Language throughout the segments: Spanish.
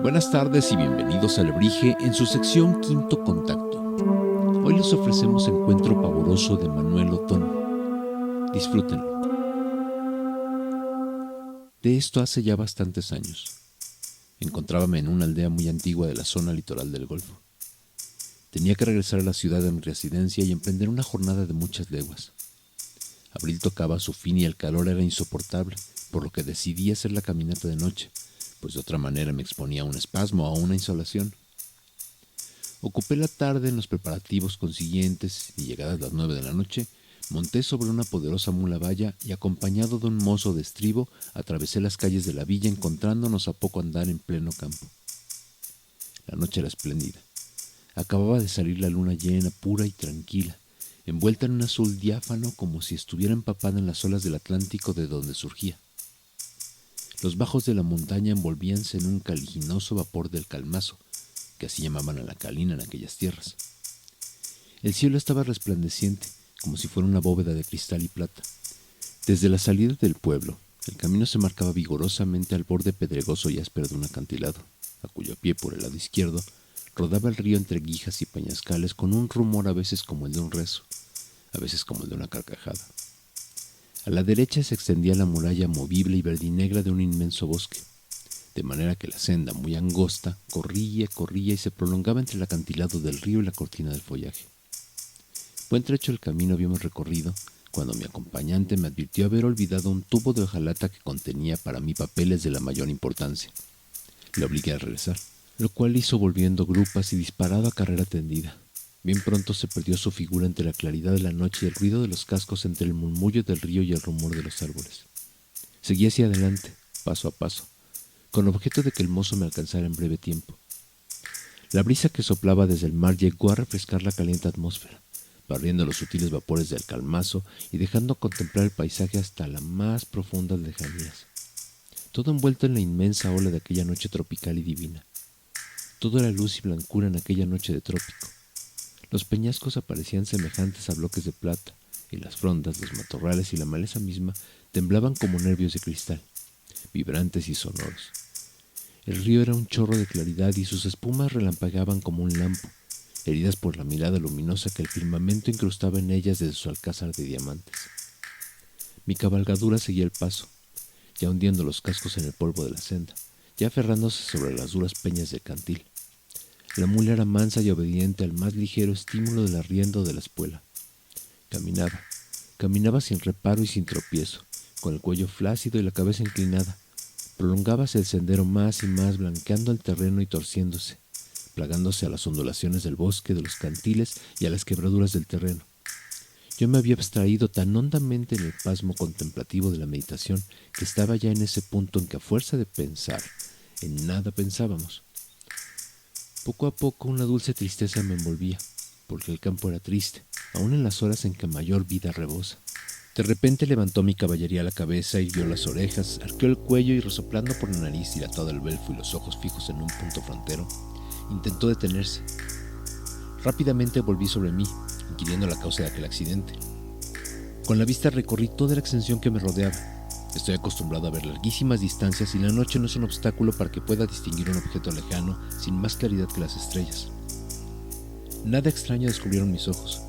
Buenas tardes y bienvenidos al Alebrije en su sección Quinto Contacto. Hoy les ofrecemos Encuentro Pavoroso de Manuel Otón. Disfrútenlo. De esto hace ya bastantes años. Encontrábame en una aldea muy antigua de la zona litoral del Golfo. Tenía que regresar a la ciudad de mi residencia y emprender una jornada de muchas leguas. Abril tocaba a su fin y el calor era insoportable, por lo que decidí hacer la caminata de noche, pues de otra manera me exponía a un espasmo o a una insolación. Ocupé la tarde en los preparativos consiguientes y llegadas las 9 de la noche, monté sobre una poderosa mula baya y acompañado de un mozo de estribo, atravesé las calles de la villa encontrándonos a poco andar en pleno campo. La noche era espléndida. Acababa de salir la luna llena, pura y tranquila, envuelta en un azul diáfano como si estuviera empapada en las olas del Atlántico de donde surgía. Los bajos de la montaña envolvíanse en un caliginoso vapor del calmazo, que así llamaban a la calina en aquellas tierras. El cielo estaba resplandeciente, como si fuera una bóveda de cristal y plata. Desde la salida del pueblo, el camino se marcaba vigorosamente al borde pedregoso y áspero de un acantilado, a cuyo pie, por el lado izquierdo, rodaba el río entre guijas y peñascales con un rumor a veces como el de un rezo, a veces como el de una carcajada. A la derecha se extendía la muralla movible y verdinegra de un inmenso bosque, de manera que la senda, muy angosta, corría y se prolongaba entre el acantilado del río y la cortina del follaje. Buen trecho del camino habíamos recorrido cuando mi acompañante me advirtió haber olvidado un tubo de hojalata que contenía para mí papeles de la mayor importancia. Le obligué a regresar, lo cual hizo volviendo grupas y disparado a carrera tendida. Bien pronto se perdió su figura entre la claridad de la noche y el ruido de los cascos, entre el murmullo del río y el rumor de los árboles. Seguí hacia adelante, paso a paso, con objeto de que el mozo me alcanzara en breve tiempo. La brisa que soplaba desde el mar llegó a refrescar la caliente atmósfera, barriendo los sutiles vapores del calmazo y dejando contemplar el paisaje hasta las más profundas lejanías. Todo envuelto en la inmensa ola de aquella noche tropical y divina. Todo era luz y blancura en aquella noche de trópico. Los peñascos aparecían semejantes a bloques de plata, y las frondas, los matorrales y la maleza misma temblaban como nervios de cristal, vibrantes y sonoros. El río era un chorro de claridad y sus espumas relampagueaban como un lampo, heridas por la mirada luminosa que el firmamento incrustaba en ellas desde su alcázar de diamantes. Mi cabalgadura seguía el paso, ya hundiendo los cascos en el polvo de la senda, ya aferrándose sobre las duras peñas de cantil. La mula era mansa y obediente al más ligero estímulo del arriendo de la espuela. Caminaba sin reparo y sin tropiezo, con el cuello flácido y la cabeza inclinada. Prolongábase el sendero más y más, blanqueando el terreno y torciéndose, plagándose a las ondulaciones del bosque, de los cantiles y a las quebraduras del terreno. Yo me había abstraído tan hondamente en el pasmo contemplativo de la meditación que estaba ya en ese punto en que, a fuerza de pensar, en nada pensábamos. Poco a poco una dulce tristeza me envolvía, porque el campo era triste, aun en las horas en que mayor vida rebosa. De repente levantó mi caballería la cabeza, irguió las orejas, arqueó el cuello y, resoplando por la nariz, dilatado el belfo y los ojos fijos en un punto frontero, intentó detenerse. Rápidamente volví sobre mí, inquiriendo la causa de aquel accidente. Con la vista recorrí toda la extensión que me rodeaba. Estoy acostumbrado a ver larguísimas distancias y la noche no es un obstáculo para que pueda distinguir un objeto lejano sin más claridad que las estrellas. Nada extraño descubrieron mis ojos.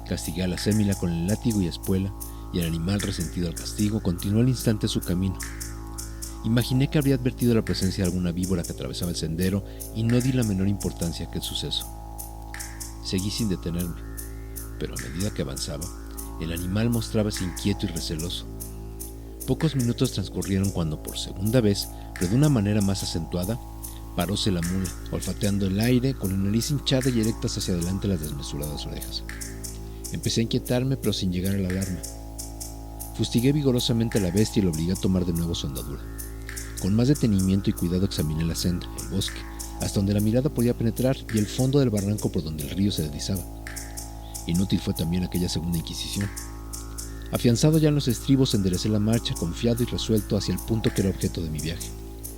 Castigué a la sémila con el látigo y espuela, y el animal, resentido al castigo, continuó al instante su camino. Imaginé que habría advertido la presencia de alguna víbora que atravesaba el sendero y no di la menor importancia a aquel suceso. Seguí sin detenerme, pero a medida que avanzaba, el animal mostrábase inquieto y receloso. Pocos minutos transcurrieron cuando, por segunda vez, pero de una manera más acentuada, paróse la mula, olfateando el aire, con la nariz hinchada y erectas hacia adelante las desmesuradas orejas. Empecé a inquietarme, pero sin llegar a la alarma. Fustigué vigorosamente a la bestia y lo obligué a tomar de nuevo su andadura. Con más detenimiento y cuidado examiné la senda, el bosque, hasta donde la mirada podía penetrar, y el fondo del barranco por donde el río se deslizaba. Inútil fue también aquella segunda inquisición. Afianzado ya en los estribos, enderecé la marcha, confiado y resuelto hacia el punto que era objeto de mi viaje.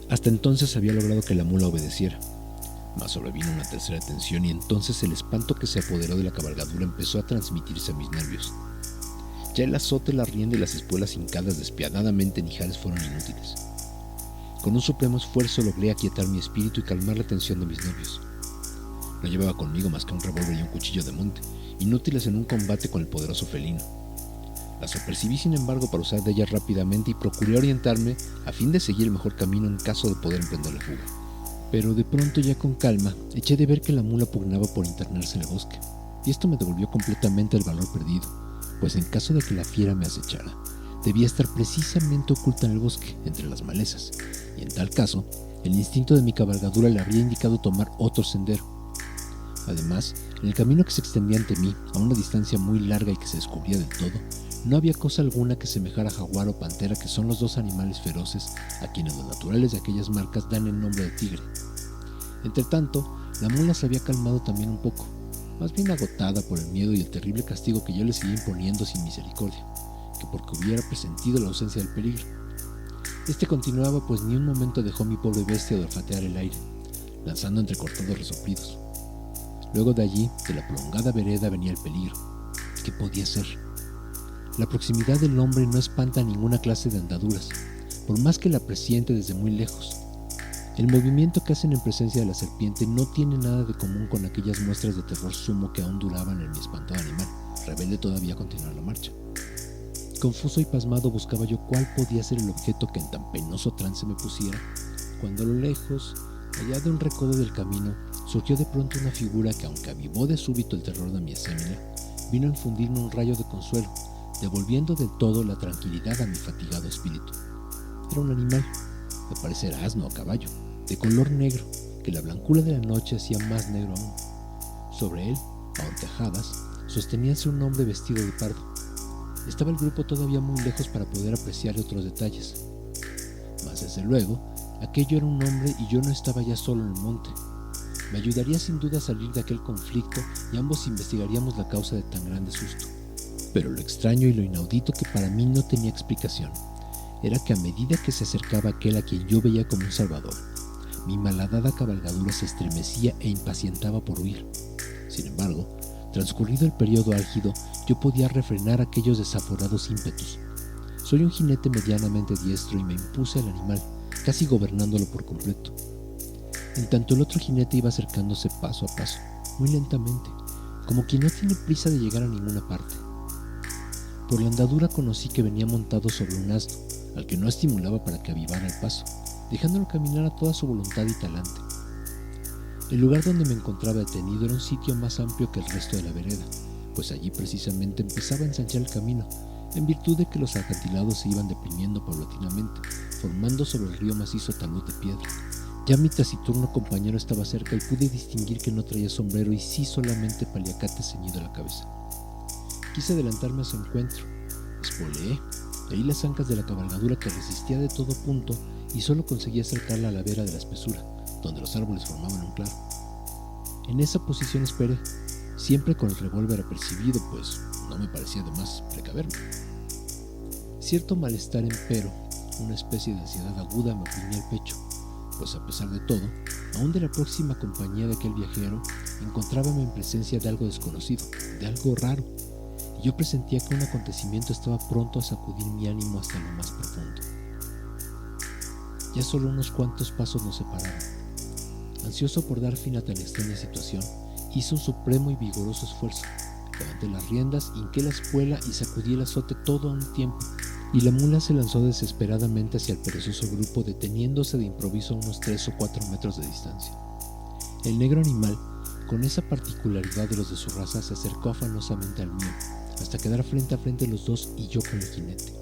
Hasta entonces había logrado que la mula obedeciera, mas sobrevino una tercera tensión y entonces el espanto que se apoderó de la cabalgadura empezó a transmitirse a mis nervios. Ya el azote, la rienda y las espuelas hincadas despiadadamente en ijares fueron inútiles. Con un supremo esfuerzo logré aquietar mi espíritu y calmar la tensión de mis nervios. No llevaba conmigo más que un revólver y un cuchillo de monte, inútiles en un combate con el poderoso felino. Las apercibí sin embargo para usar de ellas rápidamente y procuré orientarme a fin de seguir el mejor camino en caso de poder emprender la fuga. Pero de pronto, ya con calma, eché de ver que la mula pugnaba por internarse en el bosque, y esto me devolvió completamente el valor perdido, pues en caso de que la fiera me acechara, debía estar precisamente oculta en el bosque, entre las malezas, y en tal caso, el instinto de mi cabalgadura le habría indicado tomar otro sendero. Además, en el camino que se extendía ante mí, a una distancia muy larga y que se descubría del todo, no había cosa alguna que semejara a jaguar o pantera, que son los dos animales feroces a quienes los naturales de aquellas marcas dan el nombre de tigre. Entretanto, la mula se había calmado también un poco, más bien agotada por el miedo y el terrible castigo que yo le seguía imponiendo sin misericordia, que porque hubiera presentido la ausencia del peligro. Este continuaba, pues ni un momento dejó mi pobre bestia de olfatear el aire, lanzando entrecortados resoplidos. Luego de allí, de la prolongada vereda, venía el peligro. ¿Qué podía ser? La proximidad del hombre no espanta ninguna clase de andaduras, por más que la presiente desde muy lejos. El movimiento que hacen en presencia de la serpiente no tiene nada de común con aquellas muestras de terror sumo que aún duraban en mi espantado animal, rebelde todavía a continuar la marcha. Confuso y pasmado buscaba yo cuál podía ser el objeto que en tan penoso trance me pusiera, cuando a lo lejos, allá de un recodo del camino, surgió de pronto una figura que, aunque avivó de súbito el terror de mi acémila, vino a infundirme un rayo de consuelo, devolviendo del todo la tranquilidad a mi fatigado espíritu. Era un animal, de parecer asno o caballo, de color negro, que la blancura de la noche hacía más negro aún. Sobre él, a horcajadas, sosteníase un hombre vestido de pardo. Estaba el grupo todavía muy lejos para poder apreciar otros detalles. Mas desde luego, aquello era un hombre y yo no estaba ya solo en el monte. Me ayudaría sin duda a salir de aquel conflicto y ambos investigaríamos la causa de tan grande susto. Pero lo extraño y lo inaudito, que para mí no tenía explicación, era que a medida que se acercaba aquel a quien yo veía como un salvador, mi malhadada cabalgadura se estremecía e impacientaba por huir. Sin embargo, transcurrido el periodo álgido, yo podía refrenar aquellos desaforados ímpetus. Soy un jinete medianamente diestro y me impuse al animal, casi gobernándolo por completo. En tanto el otro jinete iba acercándose paso a paso, muy lentamente, como quien no tiene prisa de llegar a ninguna parte. Por la andadura conocí que venía montado sobre un asno, al que no estimulaba para que avivara el paso, dejándolo caminar a toda su voluntad y talante. El lugar donde me encontraba detenido era un sitio más amplio que el resto de la vereda, pues allí precisamente empezaba a ensanchar el camino, en virtud de que los acantilados se iban deprimiendo paulatinamente, formando sobre el río macizo talud de piedra. Ya mi taciturno compañero estaba cerca y pude distinguir que no traía sombrero y sí solamente paliacate ceñido a la cabeza. Quise adelantarme a su encuentro, espoleé, leí las ancas de la cabalgadura, que resistía de todo punto, y solo conseguí acercarla a la vera de la espesura, donde los árboles formaban un claro. En esa posición esperé, siempre con el revólver apercibido, pues no me parecía de más precaverme. Cierto malestar, empero, una especie de ansiedad aguda, me oprimía el pecho, pues a pesar de todo, aún de la próxima compañía de aquel viajero, encontrábame en presencia de algo desconocido, de algo raro, y yo presentía que un acontecimiento estaba pronto a sacudir mi ánimo hasta lo más profundo. Ya solo unos cuantos pasos nos separaban. Ansioso por dar fin a tan extraña situación, hice un supremo y vigoroso esfuerzo. Levanté las riendas, hinqué la espuela y sacudí el azote todo a un tiempo, y la mula se lanzó desesperadamente hacia el perezoso grupo, deteniéndose de improviso a unos 3 o 4 metros de distancia. El negro animal, con esa particularidad de los de su raza, se acercó afanosamente al mío, hasta quedar frente a frente los dos y yo con el jinete.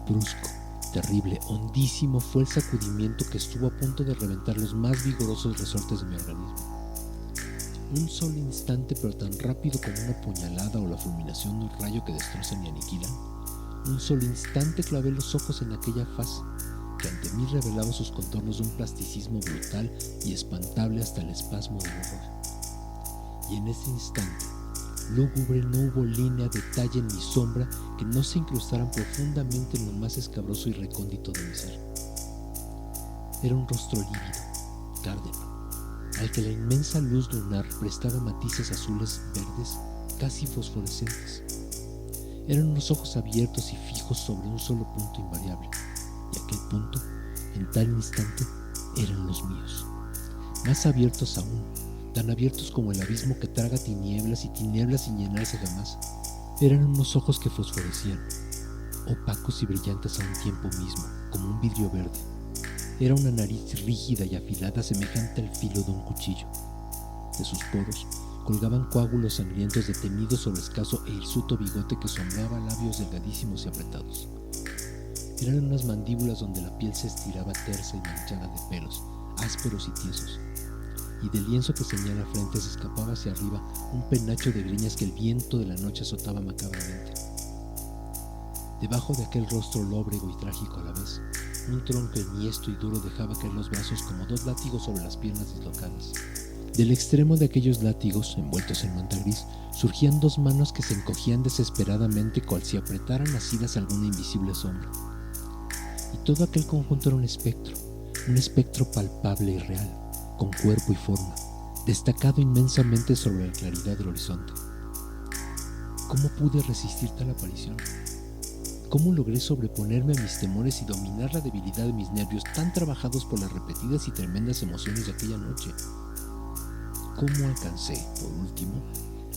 Brusco, terrible, hondísimo fue el sacudimiento que estuvo a punto de reventar los más vigorosos resortes de mi organismo. Un solo instante, pero tan rápido como una puñalada o la fulminación de un rayo que destrozan y aniquilan, un solo instante clavé los ojos en aquella faz que ante mí revelaba sus contornos de un plasticismo brutal y espantable hasta el espasmo del horror. Y en ese instante, lúgubre, no hubo línea, detalle ni sombra que no se incrustaran profundamente en lo más escabroso y recóndito de mi ser. Era un rostro lívido, cárdeno, al que la inmensa luz lunar prestaba matices azules, verdes, casi fosforescentes. Eran unos ojos abiertos y fijos sobre un solo punto invariable, y aquel punto en tal instante eran los míos, más abiertos aún, tan abiertos como el abismo que traga tinieblas y tinieblas sin llenarse jamás. Eran unos ojos que fosforecían, opacos y brillantes a un tiempo mismo, como un vidrio verde. Era una nariz rígida y afilada semejante al filo de un cuchillo. De sus poros colgaban coágulos sangrientos detenidos sobre escaso e hirsuto bigote que sombreaba labios delgadísimos y apretados. Eran unas mandíbulas donde la piel se estiraba tersa y manchada de pelos, ásperos y tiesos, y del lienzo que ceñía la frente se escapaba hacia arriba un penacho de greñas que el viento de la noche azotaba macabramente. Debajo de aquel rostro lóbrego y trágico a la vez, un tronco enhiesto y duro dejaba caer los brazos como dos látigos sobre las piernas dislocadas. Del extremo de aquellos látigos, envueltos en manta gris, surgían dos manos que se encogían desesperadamente cual si apretaran asidas alguna invisible sombra. Y todo aquel conjunto era un espectro palpable y real, con cuerpo y forma, destacado inmensamente sobre la claridad del horizonte. ¿Cómo pude resistir tal aparición? ¿Cómo logré sobreponerme a mis temores y dominar la debilidad de mis nervios tan trabajados por las repetidas y tremendas emociones de aquella noche? ¿Cómo alcancé, por último,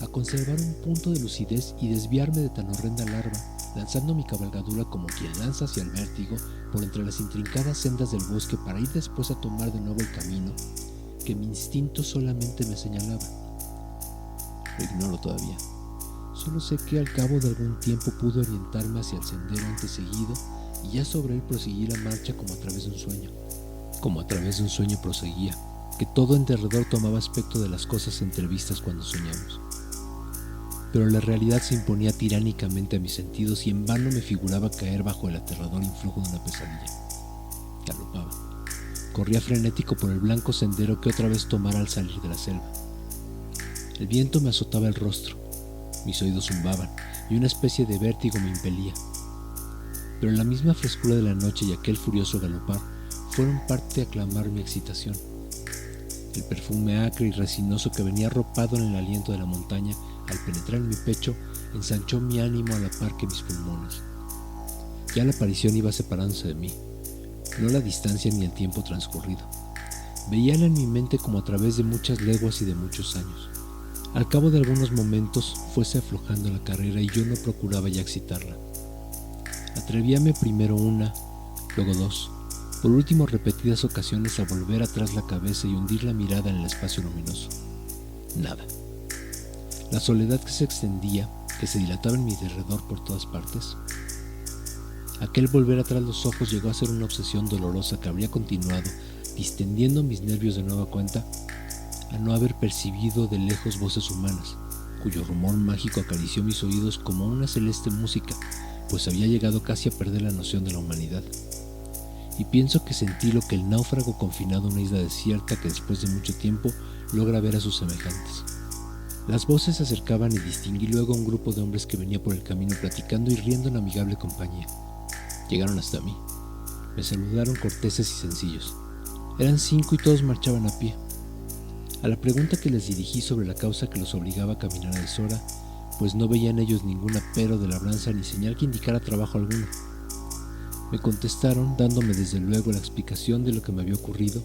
a conservar un punto de lucidez y desviarme de tan horrenda larva, lanzando mi cabalgadura como quien lanza hacia el vértigo por entre las intrincadas sendas del bosque para ir después a tomar de nuevo el camino que mi instinto solamente me señalaba? Lo ignoro todavía. Solo sé que al cabo de algún tiempo pude orientarme hacia el sendero antes seguido y ya sobre él proseguí la marcha como a través de un sueño. Como a través de un sueño proseguía, que todo en derredor tomaba aspecto de las cosas entrevistas cuando soñamos. Pero la realidad se imponía tiránicamente a mis sentidos y en vano me figuraba caer bajo el aterrador influjo de una pesadilla. Galopaba. Corría frenético por el blanco sendero que otra vez tomara al salir de la selva. El viento me azotaba el rostro, mis oídos zumbaban y una especie de vértigo me impelía. Pero la misma frescura de la noche y aquel furioso galopar fueron parte de aclamar mi excitación. El perfume acre y resinoso que venía arropado en el aliento de la montaña, al penetrar en mi pecho, ensanchó mi ánimo a la par que mis pulmones. Ya la aparición iba separándose de mí, no la distancia ni el tiempo transcurrido. Veíala en mi mente como a través de muchas leguas y de muchos años. Al cabo de algunos momentos fuese aflojando la carrera y yo no procuraba ya excitarla. Atrevíame primero una, luego dos, por último repetidas ocasiones a volver atrás la cabeza y hundir la mirada en el espacio luminoso. Nada. La soledad que se extendía, que se dilataba en mi derredor por todas partes. Aquel volver atrás los ojos llegó a ser una obsesión dolorosa que habría continuado, distendiendo mis nervios de nueva cuenta, a no haber percibido de lejos voces humanas, cuyo rumor mágico acarició mis oídos como una celeste música, pues había llegado casi a perder la noción de la humanidad. Y pienso que sentí lo que el náufrago confinado a una isla desierta que después de mucho tiempo logra ver a sus semejantes. Las voces se acercaban y distinguí luego a un grupo de hombres que venía por el camino platicando y riendo en amigable compañía. Llegaron hasta mí. Me saludaron corteses y sencillos. Eran 5 y todos marchaban a pie. A la pregunta que les dirigí sobre la causa que los obligaba a caminar a deshora, pues no veían ellos ningún apero de labranza ni señal que indicara trabajo alguno. Me contestaron dándome desde luego la explicación de lo que me había ocurrido,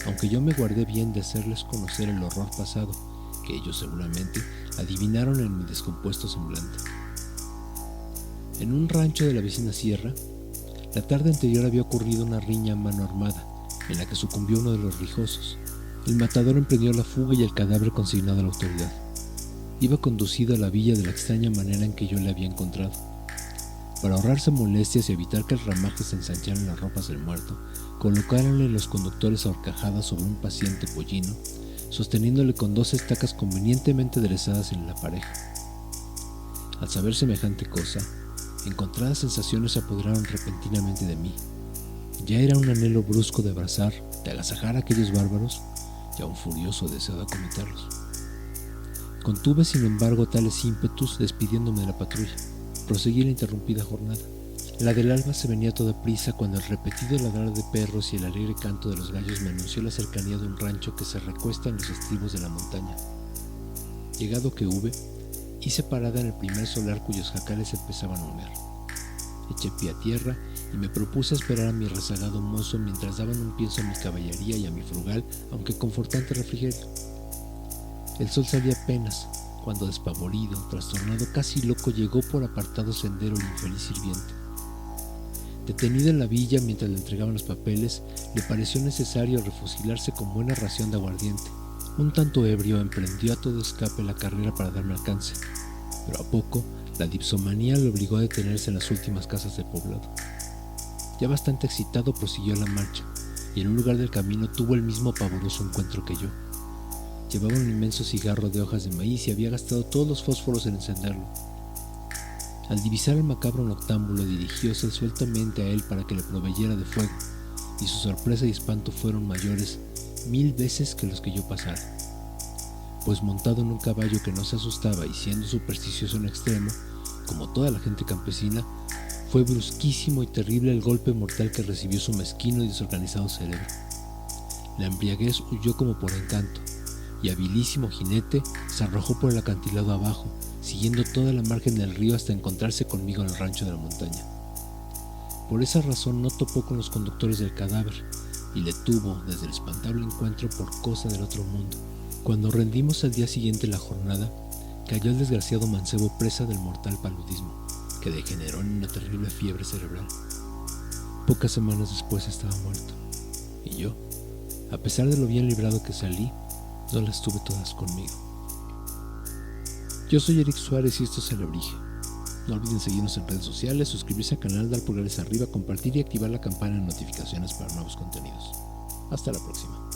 aunque yo me guardé bien de hacerles conocer el horror pasado, que ellos seguramente adivinaron en mi descompuesto semblante. En un rancho de la vecina sierra, la tarde anterior había ocurrido una riña a mano armada, en la que sucumbió uno de los rijosos. El matador emprendió la fuga y el cadáver consignado a la autoridad. Iba conducido a la villa de la extraña manera en que yo le había encontrado. Para ahorrarse molestias y evitar que el ramaje se ensanchara en las ropas del muerto, colocáronle los conductores a horcajadas sobre un paciente pollino, sosteniéndole con 2 estacas convenientemente aderezadas en la pareja. Al saber semejante cosa, encontradas sensaciones se apoderaron repentinamente de mí. Ya era un anhelo brusco de abrazar, de agasajar a aquellos bárbaros, ya un furioso deseo de acometerlos. Contuve sin embargo tales ímpetus despidiéndome de la patrulla. Proseguí la interrumpida jornada. La del alba se venía a toda prisa cuando el repetido ladrar de perros y el alegre canto de los gallos me anunció la cercanía de un rancho que se recuesta en los estribos de la montaña. Llegado que hube, hice parada en el primer solar cuyos jacales empezaban a humear. Eché pie a tierra y me propuse esperar a mi rezagado mozo mientras daban un pienso a mi caballería y a mi frugal, aunque confortante refrigerio. El sol salía apenas, cuando despavorido, trastornado, casi loco, llegó por apartado sendero el infeliz sirviente. Detenido en la villa mientras le entregaban los papeles, le pareció necesario refugiarse con buena ración de aguardiente. Un tanto ebrio, emprendió a todo escape la carrera para darme alcance, pero a poco la dipsomanía le obligó a detenerse en las últimas casas del poblado. Ya bastante excitado prosiguió la marcha, y en un lugar del camino tuvo el mismo pavoroso encuentro que yo. Llevaba un inmenso cigarro de hojas de maíz y había gastado todos los fósforos en encenderlo. Al divisar el macabro noctámbulo, dirigióse sueltamente a él para que le proveyera de fuego, y su sorpresa y espanto fueron mayores 1000 veces que los que yo pasara. Pues montado en un caballo que no se asustaba y siendo supersticioso en extremo, como toda la gente campesina, fue brusquísimo y terrible el golpe mortal que recibió su mezquino y desorganizado cerebro. La embriaguez huyó como por encanto, y habilísimo jinete se arrojó por el acantilado abajo, siguiendo toda la margen del río hasta encontrarse conmigo en el rancho de la montaña. Por esa razón no topó con los conductores del cadáver, y le tuvo, desde el espantable encuentro, por cosa del otro mundo. Cuando rendimos al día siguiente la jornada, cayó el desgraciado mancebo presa del mortal paludismo, que degeneró en una terrible fiebre cerebral. Pocas semanas después estaba muerto, y yo, a pesar de lo bien librado que salí, no las tuve todas conmigo. Yo soy Eric Suárez y esto es El Alebrije. No olviden seguirnos en redes sociales, suscribirse al canal, dar pulgares arriba, compartir y activar la campana de notificaciones para nuevos contenidos. Hasta la próxima.